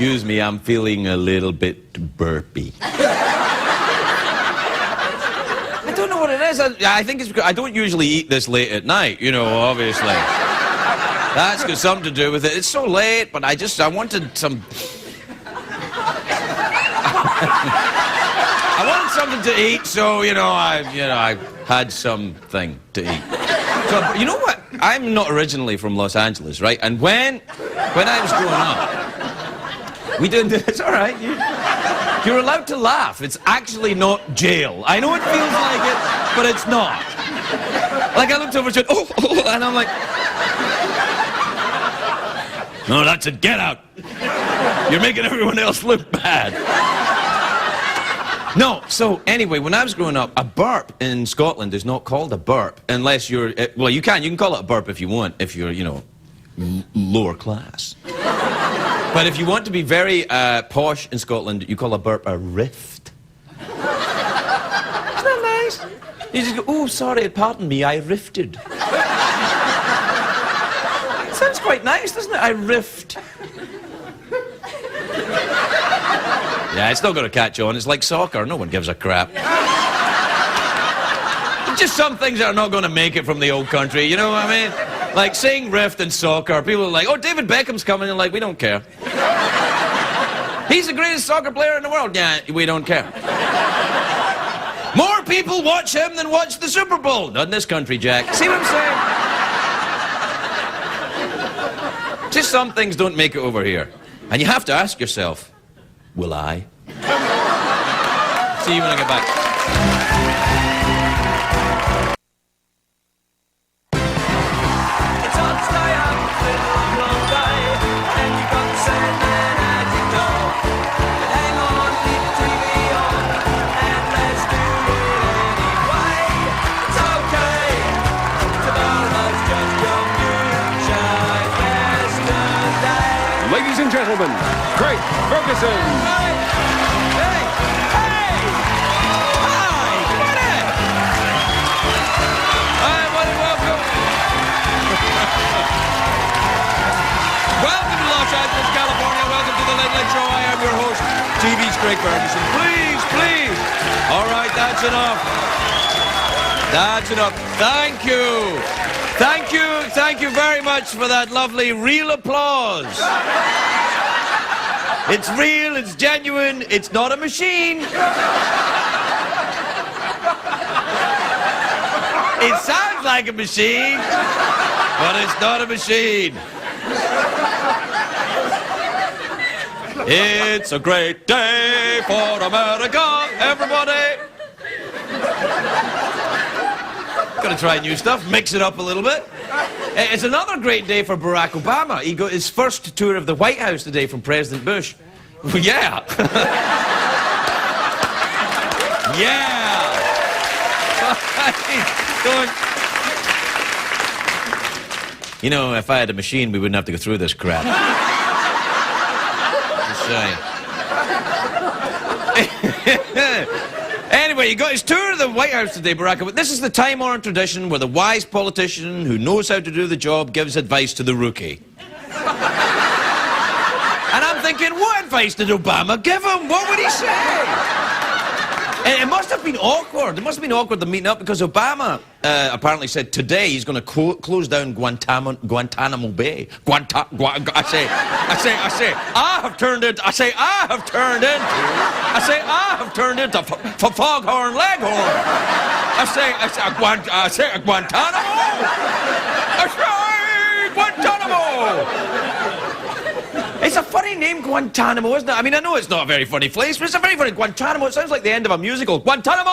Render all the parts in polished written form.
Excuse me, I'm feeling a little bit burpy. I don't know what it is. I think it's because I don't usually eat this late at night, you know, obviously. That's got something to do with it. It's so late, but I wanted some... I wanted something to eat, so, I had something to eat. So, you know what? I'm not originally from Los Angeles, right? And when I was growing up, we did... It's all right. You're allowed to laugh. It's actually not jail. I know it feels like it, but it's not. Like, I looked over and said, oh, and I'm like... No, that's it. Get out. You're making everyone else look bad. No, so anyway, when I was growing up, a burp in Scotland is not called a burp unless you're... Well, you can call it a burp if you want, if you're, lower class. But if you want to be very posh in Scotland, you call a burp a rift. Isn't that nice? You just go, oh, sorry, pardon me, I rifted. It sounds quite nice, doesn't it? I rift. Yeah, it's not going to catch on. It's like soccer. No one gives a crap. Just some things that are not going to make it from the old country, you know what I mean? Like saying rift in soccer, people are like, oh, David Beckham's coming, and like, we don't care. He's the greatest soccer player in the world. Yeah, we don't care. More people watch him than watch the Super Bowl. Not in this country, Jack. See what I'm saying? Just some things don't make it over here. And you have to ask yourself, will I? See you when I get back. It's hard to stay up for a long, long day, and you've got the same man as you know. But hang on, leave the TV on, and let's do it anyway. It's okay, tomorrow's just your moonshine yesterday. Ladies and gentlemen, Craig Ferguson. TV's Craig Ferguson. Please, please. All right, that's enough. That's enough. Thank you. Thank you. Thank you very much for that lovely real applause. It's real, it's genuine, it's not a machine. It sounds like a machine, but it's not a machine. It's a great day for America, everybody. Gonna try new stuff, mix it up a little bit. It's another great day for Barack Obama. He got his first tour of the White House today from President Bush. Yeah. Yeah. You know, if I had a machine, we wouldn't have to go through this crap. Anyway, he got his tour of the White House today, Barack Obama. This is the time-honored tradition where the wise politician who knows how to do the job gives advice to the rookie. And I'm thinking, what advice did Obama give him? What would he say? And it must have been awkward. It must have been awkward the meeting up because Obama apparently said today he's going to close down Guantanamo Bay. I have turned into Foghorn Leghorn. I say Guantanamo. Guantanamo. It's a funny name, Guantanamo, isn't it? I mean, I know it's not a very funny place, but it's a very funny Guantanamo. It sounds like the end of a musical. Guantanamo!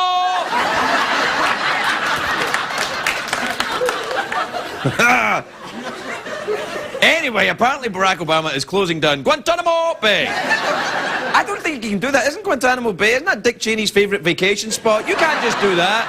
Anyway, apparently Barack Obama is closing down Guantanamo Bay. I don't think you can do that. Isn't Guantanamo Bay? Isn't that Dick Cheney's favourite vacation spot? You can't just do that.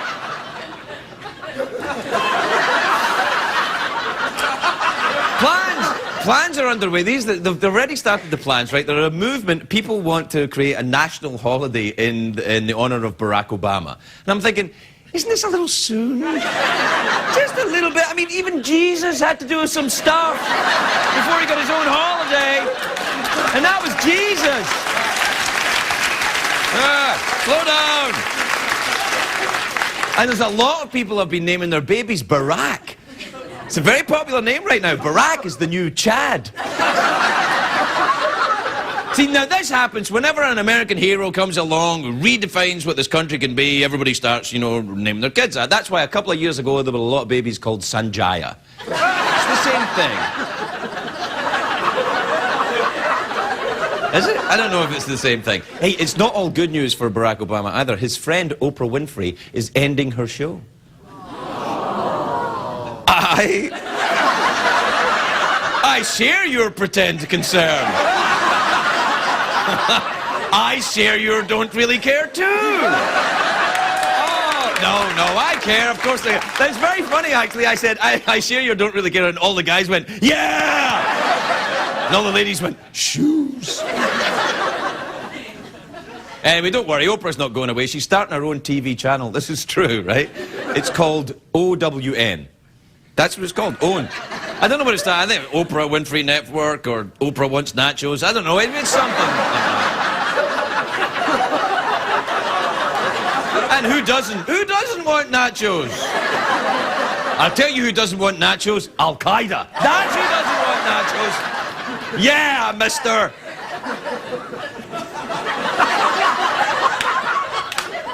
Plans are underway. They've already started the plans, right? They're a movement. People want to create a national holiday in the honour of Barack Obama. And I'm thinking, Isn't this a little soon? Just a little bit. I mean, even Jesus had to do some stuff before he got his own holiday. And that was Jesus. Slow down. And there's a lot of people have been naming their babies Barack. It's a very popular name right now. Barack is the new Chad. See, now this happens whenever an American hero comes along, redefines what this country can be, everybody starts, naming their kids that. That's why a couple of years ago there were a lot of babies called Sanjaya. It's the same thing. Is it? I don't know if it's the same thing. Hey, it's not all good news for Barack Obama either. His friend Oprah Winfrey is ending her show. I share your pretend concern. I share your don't really care too. Oh, no, I care. Of course they care. That's very funny, actually. I said, I share your don't really care, and all the guys went, yeah! And all the ladies went, shoes. Anyway, don't worry, Oprah's not going away. She's starting her own TV channel. This is true, right? It's called OWN. That's what it's called, OWN. I don't know what it's called. I think Oprah Winfrey Network or Oprah Wants Nachos. I don't know. It's something. And who doesn't? Who doesn't want nachos? I'll tell you who doesn't want nachos. Al-Qaeda. That's who doesn't want nachos. Yeah, mister.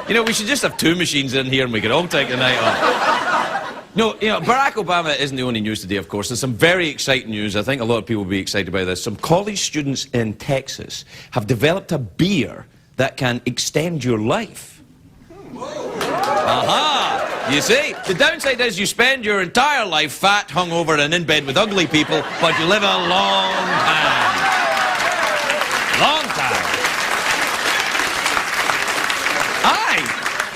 We should just have two machines in here and we could all take the night off. No, Barack Obama isn't the only news today, of course. There's some very exciting news. I think a lot of people will be excited by this. Some college students in Texas have developed a beer that can extend your life. Aha! You see, the downside is you spend your entire life fat, hungover, and in bed with ugly people, but you live a long time. Long time.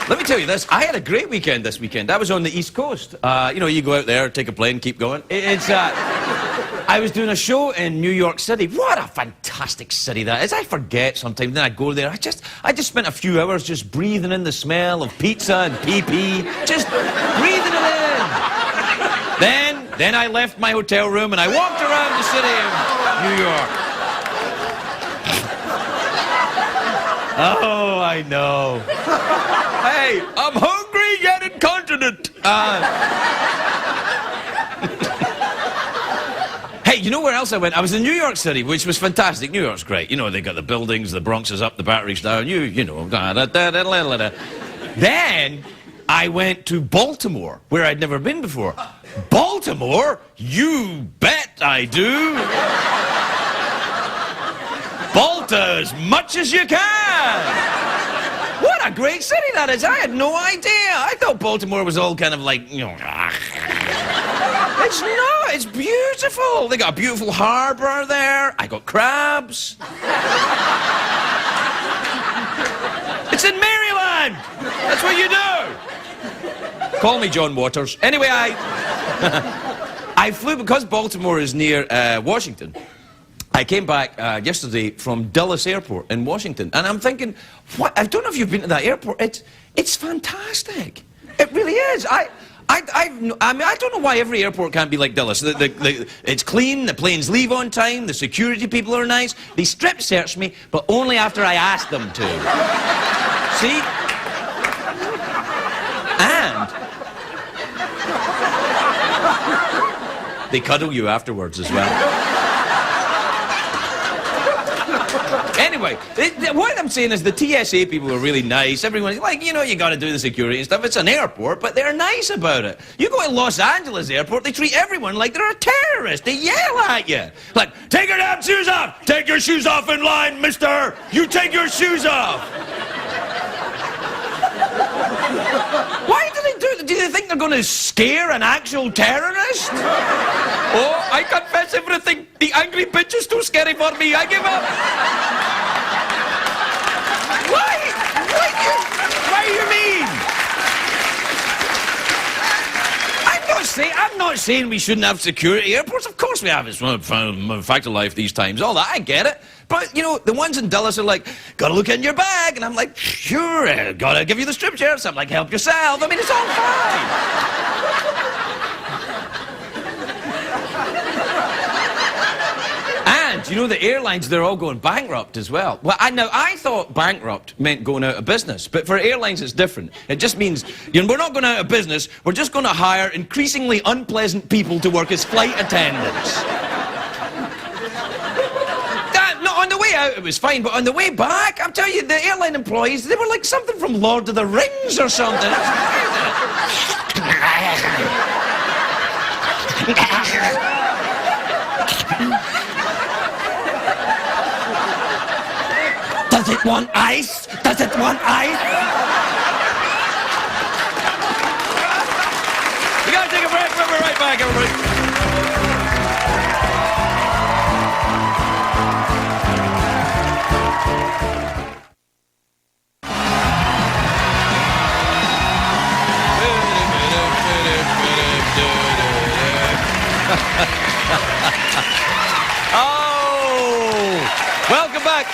Let me tell you this, I had a great weekend this weekend. I was on the East Coast. You go out there, take a plane, keep going. I was doing a show in New York City. What a fantastic city that is. I forget sometimes, then I go there. I just spent a few hours just breathing in the smell of pizza and pee-pee. Just breathing it in. Then I left my hotel room and I walked around the city of New York. Oh, I know. Hey, I'm hungry yet incontinent. Hey, you know where else I went? I was in New York City, which was fantastic. New York's great. They got the buildings, the Bronx is up, the Battery's down. Then I went to Baltimore, where I'd never been before. Baltimore? You bet I do. Balta as much as you can. What a great city that is. I had no idea. I thought Baltimore was all kind of like, It's not. It's beautiful. They got a beautiful harbor there. I got crabs. It's in Maryland. That's what you do. Call me John Waters. Anyway, I flew because Baltimore is near Washington. I came back yesterday from Dulles Airport in Washington, and I'm thinking, what? I don't know if you've been to that airport. It's fantastic. It really is. I mean, I don't know why every airport can't be like Dulles. It's clean, the planes leave on time, the security people are nice. They strip search me, but only after I ask them to. See? And they cuddle you afterwards as well. Anyway, what I'm saying is the TSA people are really nice. Everyone's like, you got to do the security and stuff. It's an airport, but they're nice about it. You go to Los Angeles airport, they treat everyone like they're a terrorist. They yell at you. Like, take your damn shoes off! Take your shoes off in line, mister! You take your shoes off! Why do they do that? Do they think they're going to scare an actual terrorist? Oh, I confess everything. The angry bitch is too scary for me. I give up. Why do you mean? I'm not not saying we shouldn't have security airports. Of course we have. It's a fact of life these times. All that, I get it. But, you know, the ones in Dulles are like, gotta look in your bag. And I'm like, sure, gotta give you the strip shirts. I'm like, help yourself. I mean, it's all fine. And, you know, the airlines, they're all going bankrupt as well. Well, I thought bankrupt meant going out of business. But for airlines, it's different. It just means, you know, we're not going out of business. We're just going to hire increasingly unpleasant people to work as flight attendants. On the way out, it was fine, but on the way back, I'm telling you, the airline employees, they were like something from Lord of the Rings or something. Does it want ice? Does it want ice? We gotta take a break. We'll be right back, everybody. Oh, welcome back.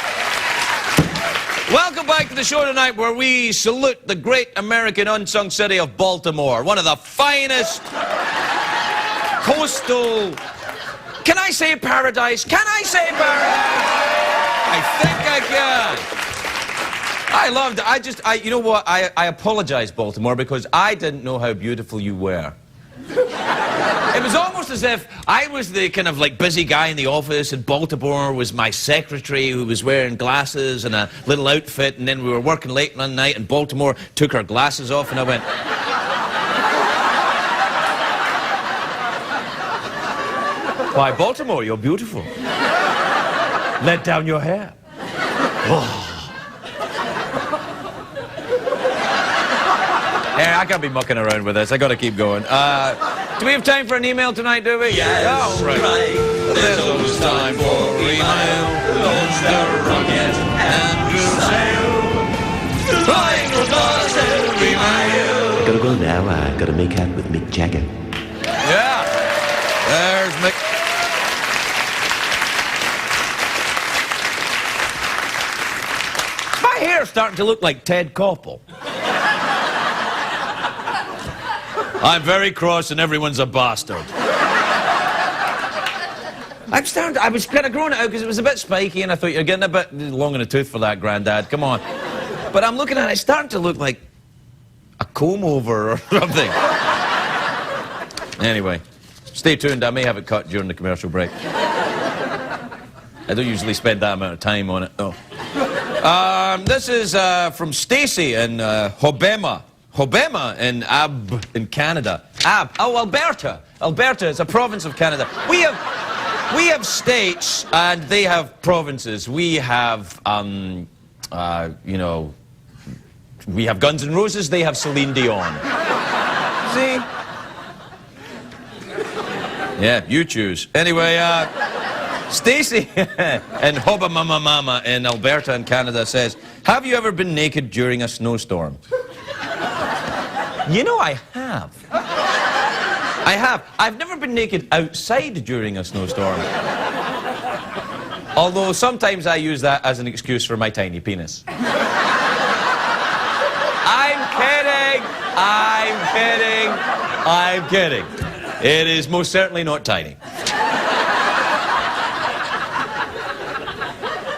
Welcome back to the show tonight, where we salute the great American unsung city of Baltimore, one of the finest coastal... Can I say paradise? Can I say paradise? I think I can. I loved it. You know what? I apologize, Baltimore, because I didn't know how beautiful you were. It was almost as if I was the kind of like busy guy in the office, and Baltimore was my secretary who was wearing glasses and a little outfit, and then we were working late one night and Baltimore took her glasses off and I went... Why, Baltimore, you're beautiful. Let down your hair. Oh. Yeah, I can't be mucking around with this. I gotta keep going. Do we have time for an email tonight, do we? Yes, oh, right. There's always time for email. Those that rocket and will sail. Flying across every mile. Gotta go now. I gotta make out with Mick Jagger. Yeah. There's Mick. My hair's starting to look like Ted Koppel. I'm very cross and everyone's a bastard. I was kind of growing it out because it was a bit spiky and I thought you're getting a bit long in the tooth for that, Grandad. Come on. But I'm looking at it, it's starting to look like a comb over or something. Anyway, stay tuned. I may have it cut during the commercial break. I don't usually spend that amount of time on it, though. This is from Stacy in Hobema. Hobema in Canada. Alberta. Alberta is a province of Canada. We have states and they have provinces. We have, you know, we have Guns N' Roses, they have Celine Dion. See? Yeah, you choose. Anyway, Stacy in Hobema in Alberta in Canada says, have you ever been naked during a snowstorm? You know, I have. I have. I've never been naked outside during a snowstorm. Although sometimes I use that as an excuse for my tiny penis. I'm kidding. I'm kidding. I'm kidding. It is most certainly not tiny.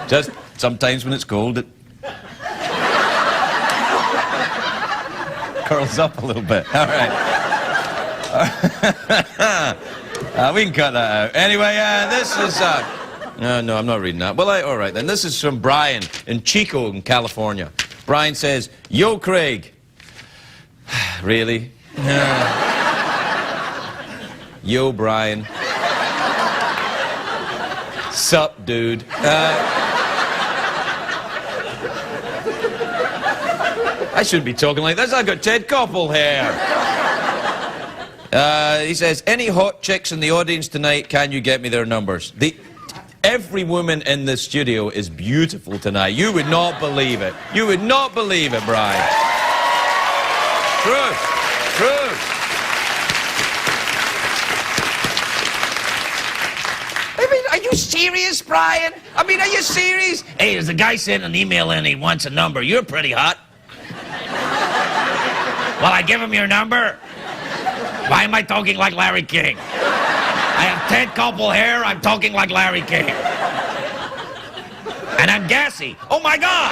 Just sometimes when it's cold, it curls up a little bit. All right. We can cut that out. Anyway, this is... no, I'm not reading that. Well, all right, then. This is from Brian in Chico, in California. Brian says, yo, Craig. Really? Yo, Brian. Sup, dude. I shouldn't be talking like this. I've got Ted Koppel here. He says, any hot chicks in the audience tonight, can you get me their numbers? Every woman in this studio is beautiful tonight. You would not believe it. You would not believe it, Brian. Truth. Truth. serious, Brian? I mean, are you serious? Hey, there's a guy sent an email in, he wants a number. You're pretty hot. Well, I give him your number. Why am I talking like Larry King? I have Ted Koppel hair, I'm talking like Larry King. And I'm gassy. Oh my God!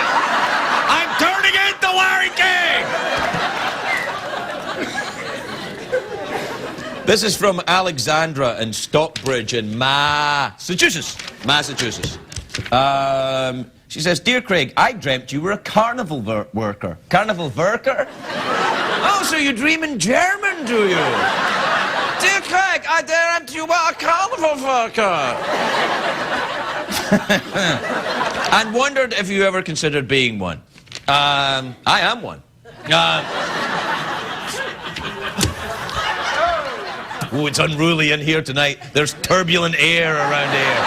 I'm turning into Larry King! This is from Alexandra in Stockbridge in Massachusetts. She says, Dear Craig, I dreamt you were a carnival worker. Carnival worker? Oh, so you dream in German, do you? Dear Craig, I dreamt you were a carnival worker. And wondered if you ever considered being one. I am one. Oh, it's unruly in here tonight. There's turbulent air around here.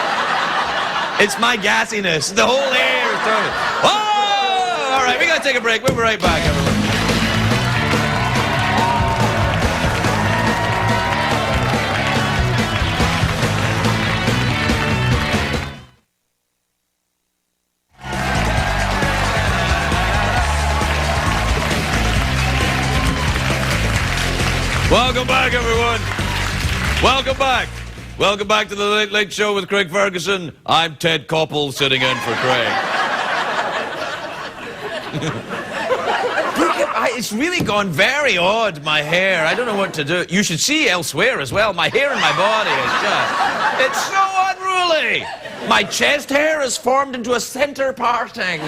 It's my gassiness. The whole air is turbulent. Oh! All right, we gotta take a break. We'll be right back, everyone. Welcome back, everyone. Welcome back. Welcome back to the Late Late Show with Craig Ferguson. I'm Ted Koppel, sitting in for Craig. It's really gone very odd, my hair. I don't know what to do. You should see elsewhere as well. My hair and my body is just... It's so unruly. My chest hair is formed into a center parting.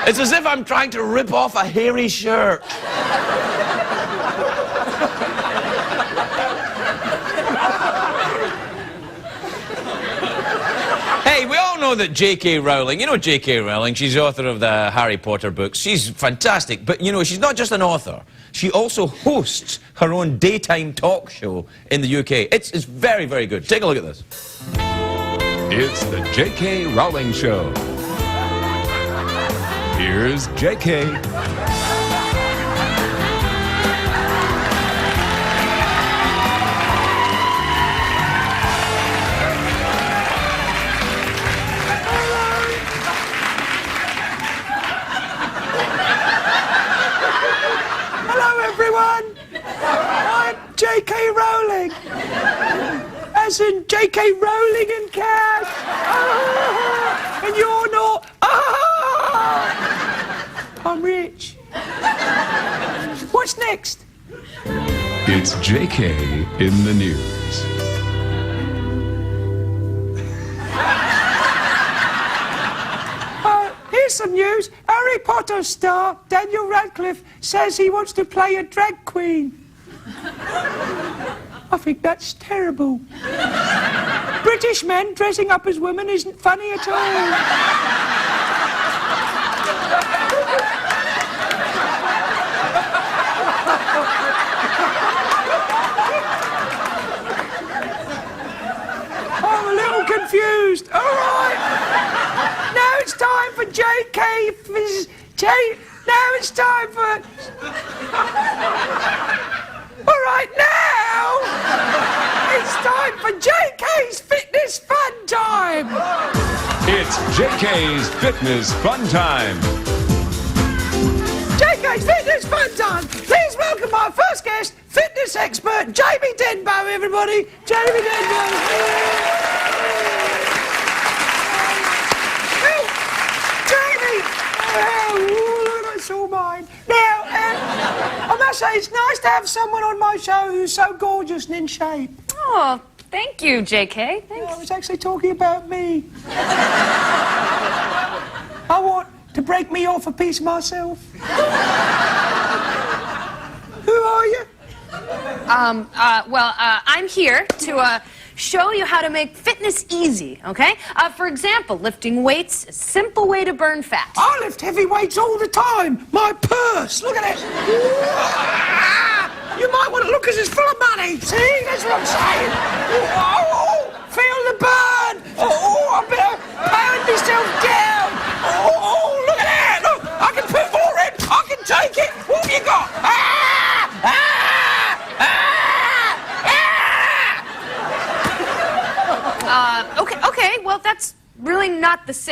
It's as if I'm trying to rip off a hairy shirt. Hey, we all know that J.K. Rowling, you know J.K. Rowling, she's the author of the Harry Potter books. She's fantastic, but you know, she's not just an author. She also hosts her own daytime talk show in the UK. It's very, very good. Take a look at this. It's the J.K. Rowling Show. Here's J.K. Hello, everyone. I'm J.K. Rowling. As in J.K. Rowling and cash. And you're not. I'm rich. What's next? It's J.K. in the news. Here's some news. Harry Potter star Daniel Radcliffe says he wants to play a drag queen. I think that's terrible. British men dressing up as women isn't funny at all. I'm a little confused. All right. Now it's time for J.K. Now it's time for... All right, now it's time for J.K.'s Fitness Fun Time. It's J.K.'s Fitness Fun Time. J.K.'s Fitness Fun Time. Please welcome our first guest, fitness expert, Jamie Denbow, everybody. Jamie Denbow. Jamie. That's all mine. Now, I must say, it's nice to have someone on my show who's so gorgeous and in shape. Oh, thank you, J.K. Thanks. I was actually talking about me. I want to break me off a piece of myself. Who are you? I'm here to show you how to make fitness easy, okay? For example, lifting weights, a simple way to burn fat. I lift heavy weights all the time. My purse, look at it. You might want to look because it's full of money. See, that's what I'm saying. Oh, feel the burn. Oh, I better pound myself down. Oh, look at that. Look, I can put more in. I can take it. What have you got?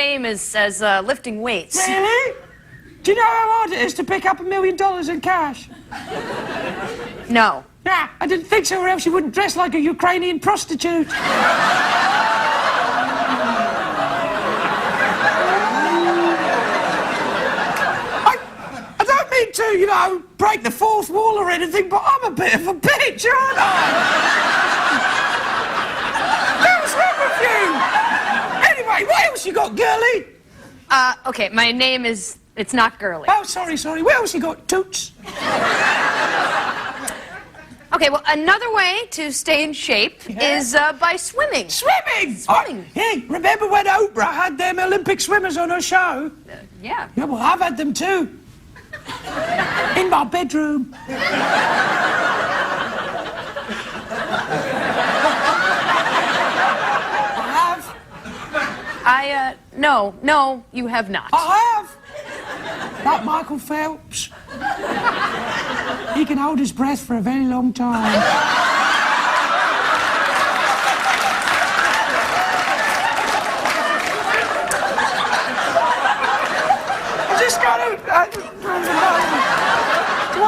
same as lifting weights. Really? Do you know how hard it is to pick up $1 million in cash? No. Nah, I didn't think so, or else you wouldn't dress like a Ukrainian prostitute. I don't mean to, you know, break the fourth wall or anything, but I'm a bit of a bitch, aren't I? What's wrong with you? Anyway, what else you got, girlie? Okay, my name is... It's not girly. Oh, sorry. What else you got, Toots? Okay, well, another way to stay in shape is by swimming. Swimming? Swimming. Hey, remember when Oprah had them Olympic swimmers on her show? Yeah. Yeah, well, I've had them too. In my bedroom. No, you have not. I have. Like Michael Phelps. He can hold his breath for a very long time. I just got to...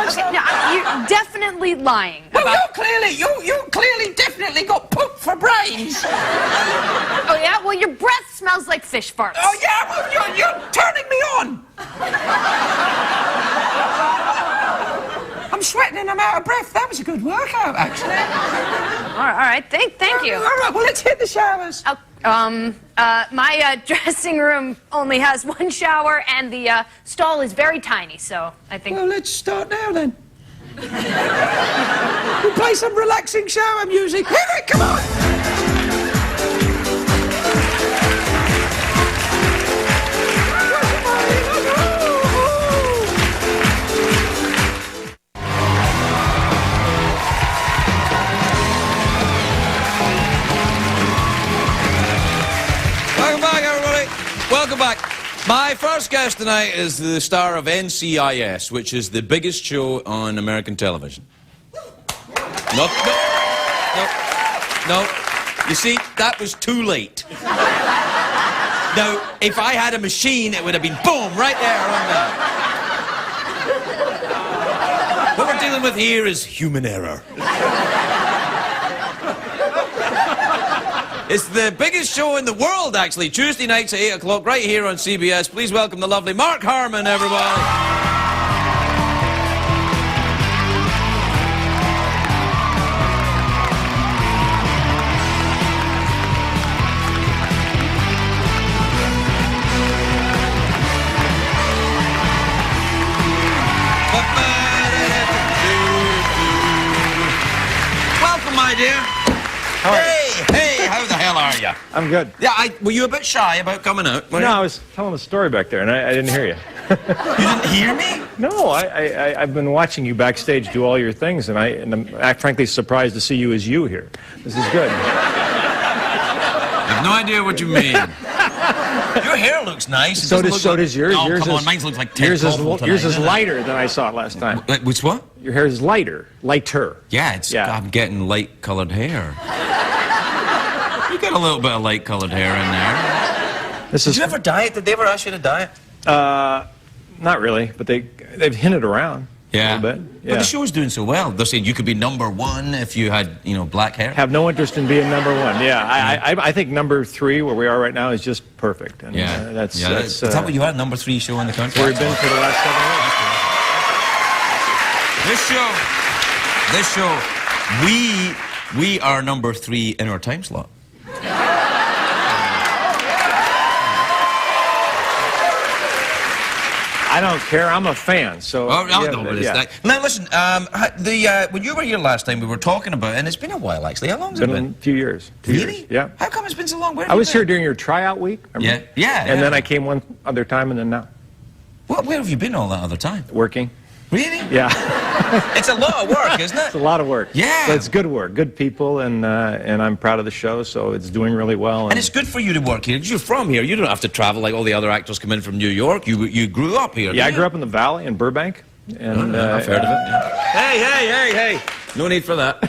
Okay, now, you're definitely lying Well, about... you clearly definitely got poop for brains. Oh, yeah? Well, your breath smells like fish farts. Oh, yeah, well, you're turning me on. I'm sweating and I'm out of breath. That was a good workout, actually. All right, thank you. All right, well, let's hit the showers. My dressing room only has one shower, and the stall is very tiny, so I think... Well, let's start now, then. We'll play some relaxing shower music. Hit it, come on! Welcome back. My first guest tonight is the star of NCIS, which is the biggest show on American television. No. You see, that was too late. Now, if I had a machine, it would have been boom, right there on that. What we're dealing with here is human error. It's the biggest show in the world, actually. Tuesday nights at 8 o'clock, right here on CBS. Please welcome the lovely Mark Harmon, everybody. Welcome, my dear. Hey, how the hell are you? I'm good. Yeah, were you a bit shy about coming out? No, I was telling a story back there, and I didn't hear you. You didn't hear me? No, I've been watching you backstage do all your things, and I'm frankly surprised to see you as you here. This is good. I have no idea what you mean. Your hair looks nice. So does yours. Oh, yours come is, on, mine looks like Ted yours is Koppel tonight, yours is doesn't it? lighter than I saw it last time. Which what? Your hair is lighter. Yeah, I'm getting light-colored hair. You got a little bit of light-colored hair in there. Did you ever diet? Did they ever ask you to diet? Not really, but they've hinted around a little bit. Yeah. But the show's doing so well. They're saying you could be #1 if you had, black hair. Have no interest in being #1. Yeah, I think #3, where we are right now, is just perfect. And, Is that what you had? #3 show in the country? Where we've been for the last 7 This show, we are #3 in our time slot. I don't care. I'm a fan. So. Now listen. When you were here last time, we were talking about, and it's been a while actually. How long has it been? A few years. 2 Really? years. Yeah. How come it's been so long? Where I was here during your tryout week. Yeah. And then I came one other time, and then now. Where have you been all that other time? Working. Really? Yeah. It's a lot of work, isn't it? It's a lot of work. Yeah. But it's good work, good people, and I'm proud of the show, so it's doing really well. And it's good for you to work here, because you're from here. You don't have to travel like all the other actors come in from New York. You grew up here. Yeah, I grew up in the Valley, in Burbank. And, I've heard of it. Yeah. Hey. No need for that.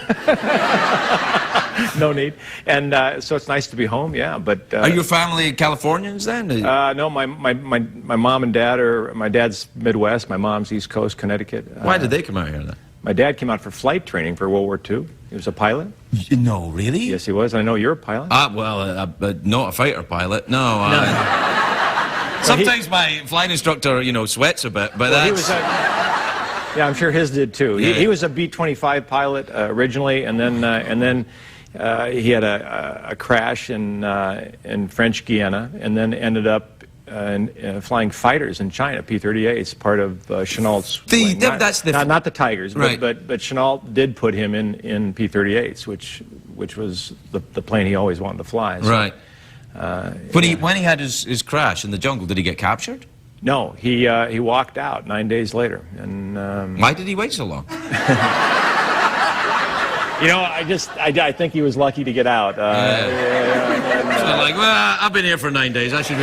No need. And so it's nice to be home, yeah. But Are your family Californians then? no, my mom and dad are, my dad's Midwest, my mom's East Coast, Connecticut. Why did they come out here then? My dad came out for flight training for World War II. He was a pilot. No, really? Yes, he was. I know you're a pilot. But not a fighter pilot. No. Sometimes my flight instructor, sweats a bit, but Well, he that's... was yeah, I'm sure his did too. Yeah. He was a B-25 pilot originally, and then he had a crash in French Guiana, and then ended up flying fighters in China, P-38s, part of Chenault's wing. Not the Tigers, Right. but Chenault did put him in P-38s, which was the plane he always wanted to fly. So, Right. When he had his crash in the jungle, did he get captured? No, he walked out 9 days later, and Why did he wait so long? I think he was lucky to get out. I've been here for 9 days. I should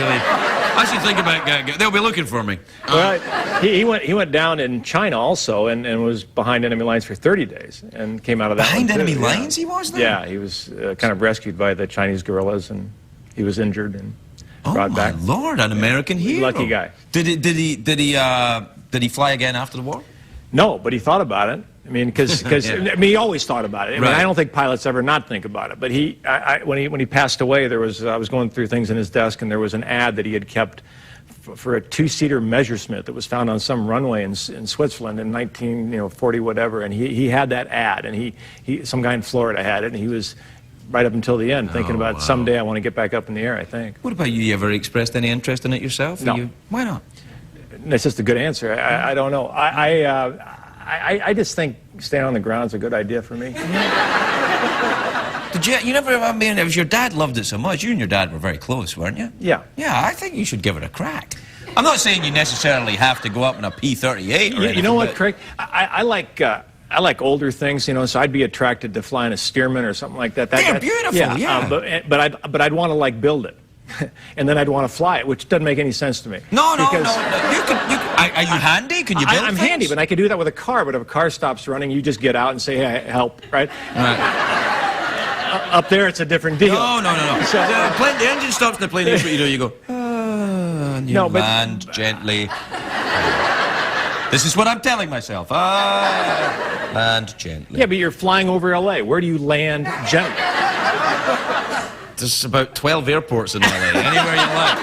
think about. They'll be looking for me. Well, he went down in China also, and was behind enemy lines for 30 days, and came out of that Behind one, too. enemy Yeah. lines, he was there. Yeah, he was kind of rescued by the Chinese guerrillas, and he was injured and Oh brought my back. Lord, an American hero. Lucky guy. Did he fly again after the war? No, but he thought about it. I mean, because Yeah. he always thought about it. I mean, Right. I don't think pilots ever not think about it. But when he passed away, I was going through things in his desk, and there was an ad that he had kept for a 2-seater Messerschmitt that was found on some runway in Switzerland in 1940 whatever. And he had that ad, and some guy in Florida had it, and he was right up until the end thinking about someday I want to get back up in the air. I think. What about you? You ever expressed any interest in it yourself? No. Why not? That's just a good answer. I don't know. I just think staying on the ground is a good idea for me. Did you never? I mean, it was your dad loved it so much. You and your dad were very close, weren't you? Yeah. Yeah, I think you should give it a crack. I'm not saying you necessarily have to go up in a P-38 or anything. You know what, but- Craig? I like older things, so I'd be attracted to flying a Stearman or something like that. They're beautiful, yeah. But I'd want to build it, and then I'd want to fly it, which doesn't make any sense to me. No. Because Are you handy? Can you build I'm things? handy, but I could do that with a car. But if a car stops running, you just get out and say, "Hey, help!" Right? Up there, it's a different deal. No. So- The engine stops in the plane. Here's what you do. You go, and you land gently. This is what I'm telling myself. Land gently. Yeah, but you're flying over L.A. Where do you land gently? There's about 12 airports in LA. Anywhere you like.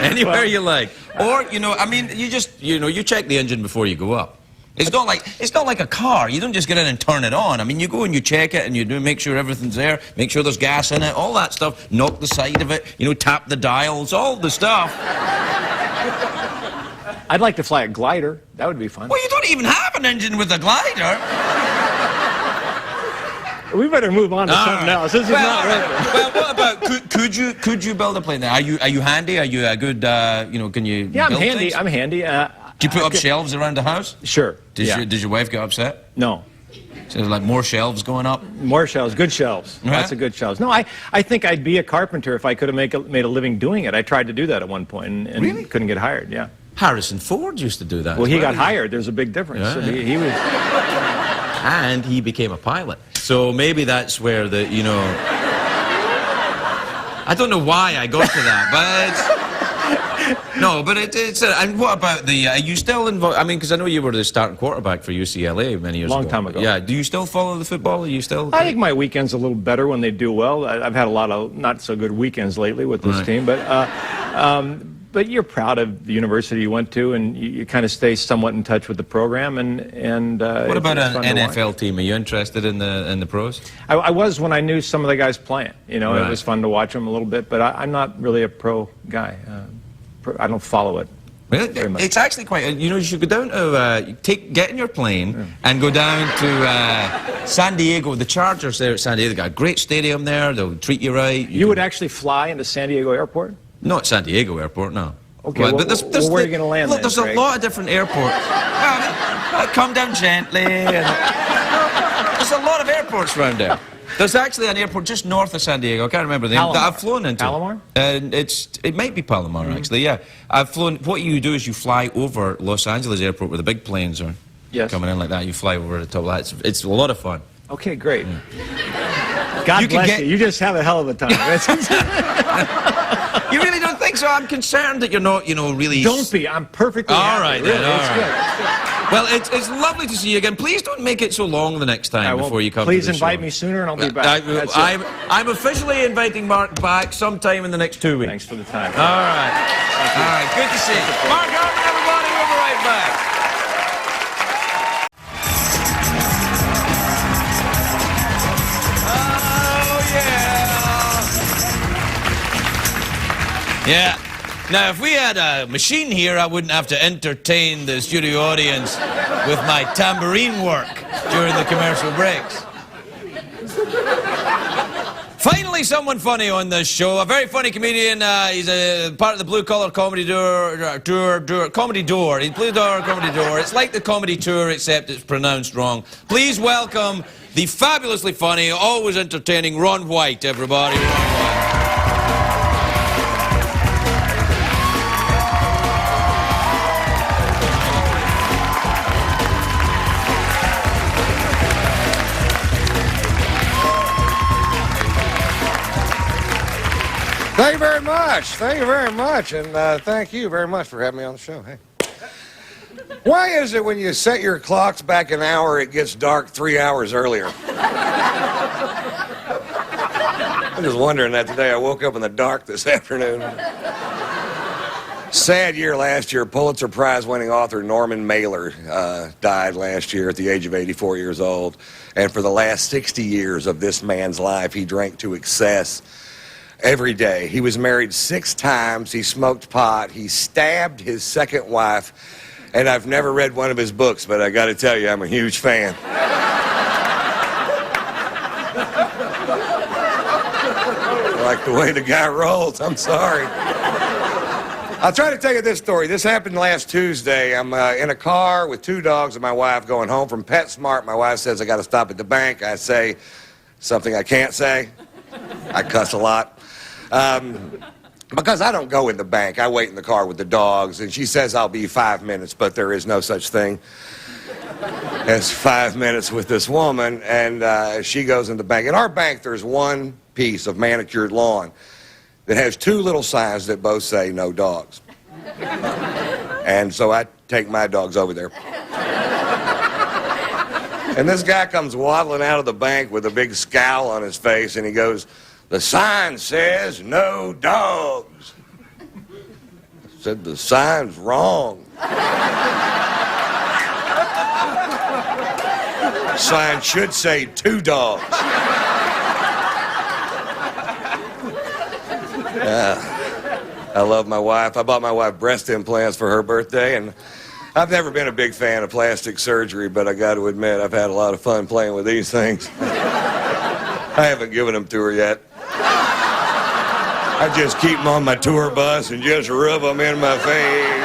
Anywhere you like. Or, you check the engine before you go up. It's not like a car. You don't just get in and turn it on. I mean, you go and you check it and you do make sure everything's there, make sure there's gas in it, all that stuff. Knock the side of it, tap the dials, all the stuff. I'd like to fly a glider. That would be fun. Well, you don't even have an engine with a glider. We better move on to something else. This is not all right. Well, what about could you build a plane there? Are you handy? Are you a good can you? Yeah, I'm build handy. things? I'm handy. Do you put up shelves around the house? Sure. Did your wife get upset? No. So there's like more shelves going up? More shelves, good shelves. Yeah? Lots of good shelves. No, I think I'd be a carpenter if I could have made a living doing it. I tried to do that at one point and Really? couldn't get hired. Yeah. Harrison Ford used to do that. Well, as he got hired. There's a big difference. Yeah. So he was. And he became a pilot. So maybe that's where I don't know why I got to that, but it's and what about are you still involved? I mean, because I know you were the starting quarterback for UCLA many years ago. Long time ago. Yeah. Do you still follow the football? Are you still? I think my weekend's a little better when they do well. I've had a lot of not so good weekends lately with this Right. team, but you're proud of the university you went to, and you kind of stay somewhat in touch with the program. And What about it's an fun to watch. NFL team? Are you interested in the pros? I was when I knew some of the guys playing. It Right. was fun to watch them a little bit, but I'm not really a pro guy. I don't follow it. Well, Very much. it's actually quite. You should go down to get in your plane and go down to San Diego. The Chargers there at San Diego. They got a great stadium there. They'll treat you right. You would actually fly into San Diego Airport? Not San Diego Airport, no. Okay, well, but where are you gonna land Look, then, there's a Craig? lot of different airports. Come down gently. There's a lot of airports around there. There's actually an airport just north of San Diego. I can't remember the name. That I've flown into. Palomar? And it might be Palomar, actually, yeah. I've flown. What you do is you fly over Los Angeles Airport where the big planes are Yes. coming in like that. You fly over the top of that. It's a lot of fun. Okay, great. God You could bless get- you. You just have a hell of a time. You really don't think so? I'm concerned that you're not, really... Don't be. I'm perfectly All happy. right, really. then. All It's right. good. Well, it's lovely to see you again. Please don't make it so long the next I time won't. before you come Please to the invite show. me sooner and I'll be back. That's it. I'm officially inviting Mark back sometime in the next 2 weeks. Thanks for the time. All right. All right, good to see you. Mark Harmon, everybody, we'll be right back. Oh, yeah. Yeah. Now, if we had a machine here, I wouldn't have to entertain the studio audience with my tambourine work during the commercial breaks. Finally, someone funny on this show. A very funny comedian. He's a part of the Blue Collar Comedy Comedy Door. He's Blue Collar Comedy Door. It's like the Comedy Tour, except it's pronounced wrong. Please welcome the fabulously funny, always entertaining Ron White, everybody. Ron White. Thank you very much. Thank you very much. And thank you very much for having me on the show. Hey. Why is it when you set your clocks back an hour, it gets dark 3 hours earlier? I'm just wondering that today. I woke up in the dark this afternoon. Sad year last year. Pulitzer Prize winning author Norman Mailer died last year at the age of 84 years old. And for the last 60 years of this man's life, he drank to excess. Every day. He was married 6 times. He smoked pot. He stabbed his second wife. And I've never read one of his books, but I got to tell you, I'm a huge fan. I like the way the guy rolls. I'm sorry. I'll try to tell you this story. This happened last Tuesday. I'm in a car with 2 dogs and my wife going home from PetSmart. My wife says, I got to stop at the bank. I say something I can't say. I cuss a lot. Because I don't go in the bank. I wait in the car with the dogs, and she says I'll be 5 minutes, but there is no such thing as 5 minutes with this woman, and she goes in the bank. In our bank, there's one piece of manicured lawn that has 2 little signs that both say no dogs. And so I take my dogs over there. And this guy comes waddling out of the bank with a big scowl on his face, and he goes, the sign says no dogs. I said, the sign's wrong. Sign should say 2 dogs. I love my wife. I bought my wife breast implants for her birthday, and I've never been a big fan of plastic surgery, but I got to admit, I've had a lot of fun playing with these things. I haven't given them to her yet. I just keep them on my tour bus and just rub them in my face.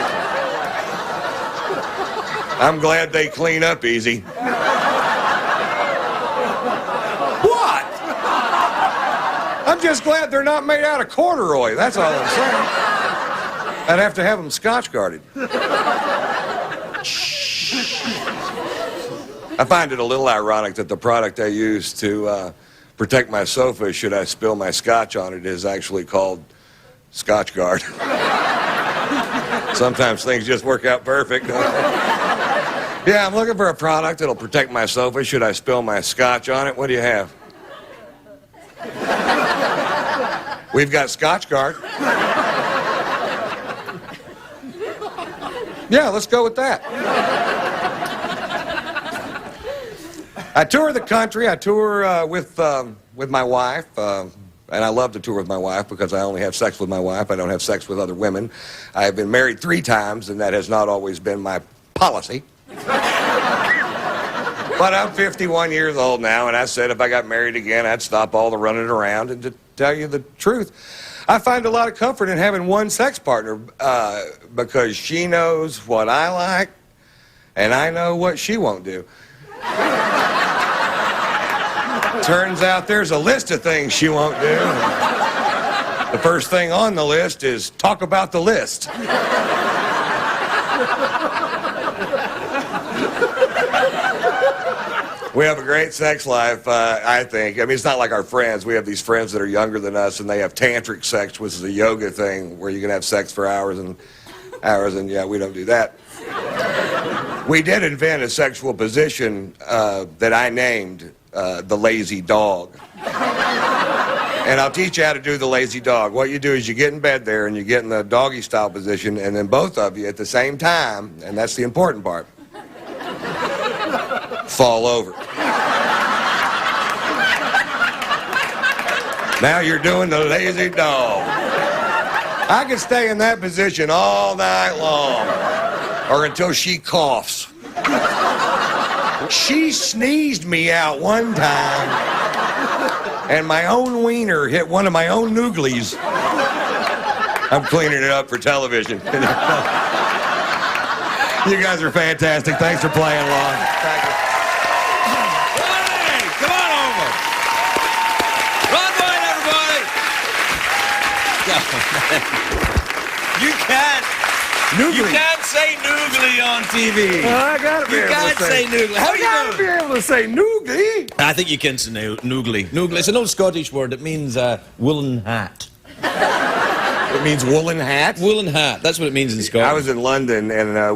I'm glad they clean up easy. What? I'm just glad they're not made out of corduroy. That's all I'm saying. I'd have to have them Scotch guarded. I find it a little ironic that the product I use to protect my sofa, should I spill my scotch on it, is actually called Scotch Guard. Sometimes things just work out perfect. Yeah, I'm looking for a product that'll protect my sofa. Should I spill my scotch on it? What do you have? We've got Scotch Guard. Yeah, let's go with that. I tour the country. I tour with my wife, and I love to tour with my wife because I only have sex with my wife. I don't have sex with other women. I have been married 3 times, and that has not always been my policy. But I'm 51 years old now, and I said if I got married again, I'd stop all the running around. And to tell you the truth, I find a lot of comfort in having one sex partner because she knows what I like, and I know what she won't do. Turns out there's a list of things she won't do. The first thing on the list is talk about the list. We have a great sex life, I think. I mean, it's not like our friends. We have these friends that are younger than us, and they have tantric sex, which is a yoga thing where you can have sex for hours and hours, and yeah, we don't do that. We did invent a sexual position that I named the lazy dog. And I'll teach you how to do the lazy dog. What you do is you get in bed there and you get in the doggy style position, and then both of you at the same time, and that's the important part, fall over. Now you're doing the lazy dog. I could stay in that position all night long, or until she coughs. She sneezed me out one time, and my own wiener hit one of my own nooglies. I'm cleaning it up for television. You guys are fantastic. Thanks for playing along. Thank you. Hey, come on over. Run wide, everybody. You can't. You can't say noogly on TV. I gotta be You able can't to say noogly. How I you gotta doing? be able to say noogly. I think you can say noogly. Noogly. It's an old Scottish word. It means woolen hat. It means woolen hat? Woolen hat. That's what it means in Scotland. I was in London, and I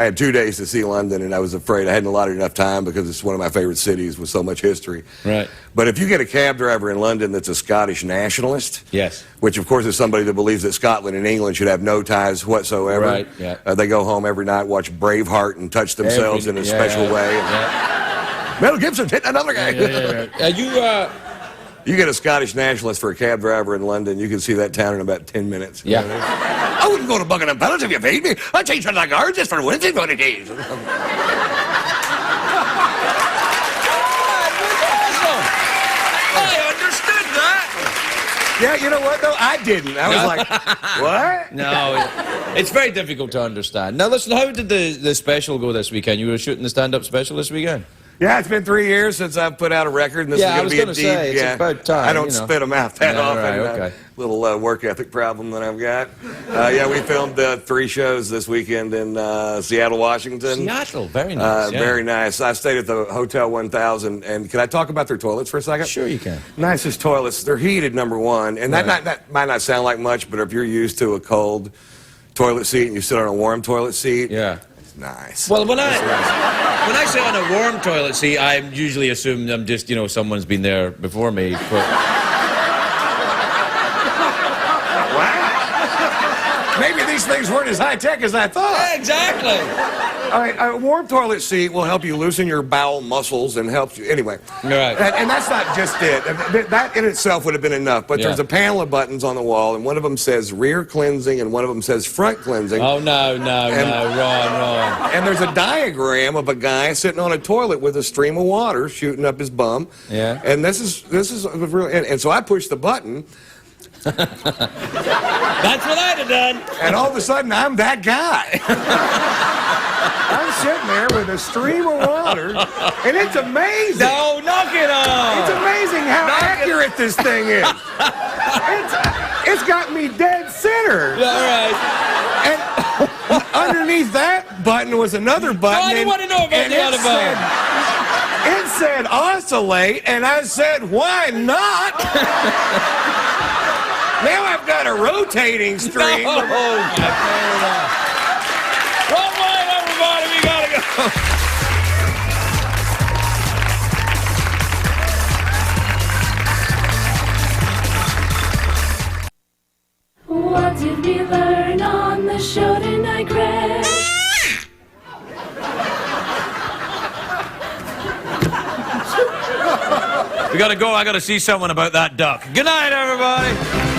had 2 days to see London, and I was afraid I hadn't allotted enough time because it's one of my favorite cities with so much history. Right. But if you get a cab driver in London that's a Scottish nationalist, Yes. which of course is somebody that believes that Scotland and England should have no ties whatsoever. Right, yeah. They go home every night, watch Braveheart, and touch themselves in a special way. Yeah. Mel Gibson's hitting another guy. You get a Scottish nationalist for a cab driver in London, you can see that town in about 10 minutes. Yeah. I wouldn't go to Buckingham Palace if you paid me. I'd change from the guards just for Wednesday 20 days. I understood that. Yeah, you know what, though? I didn't. I was like, what? No, it's very difficult to understand. Now, listen, how did the special go this weekend? You were shooting the stand-up special this weekend? Yeah, it's been 3 years since I've put out a record, and this Yeah, I is was going to be a gonna deep. say, it's about time, I don't you know. spit them out that Yeah, often. right, okay. Little work ethic problem that I've got. Yeah, we filmed 3 shows this weekend in Seattle, Washington. Seattle, very nice. Yeah. Very nice. I stayed at the Hotel 1000, and can I talk about their toilets for a second? Sure you can. Nicest toilets. They're heated, number one, and that might not sound like much, but if you're used to a cold toilet seat and you sit on a warm toilet seat, Yeah. it's nice. Well, when I sit on a warm toilet seat, I usually assume I'm just, someone's been there before me. But Maybe these things weren't as high-tech as I thought. exactly. All right, a warm toilet seat will help you loosen your bowel muscles and helps you. Anyway. Right. And that's not just it. That in itself would have been enough. But Yeah. there's a panel of buttons on the wall, and one of them says rear cleansing, and one of them says front cleansing. Oh, no, wrong. And there's a diagram of a guy sitting on a toilet with a stream of water shooting up his bum. Yeah. And this is real. And so I pushed the button, That's what I'd have done. and all of a sudden I'm that guy. I'm sitting there with a stream of water, and it's amazing. No, knock it off. It's amazing how accurate this thing is. It's got me dead center. All right. And underneath that button was another button. I didn't want to know about and the other button. It said oscillate, and I said, why not? Now I've got a rotating stream. No. Wrong way, everybody. We gotta go. What did we learn on the show tonight, Greg? We gotta go. I gotta see someone about that duck. Good night, everybody.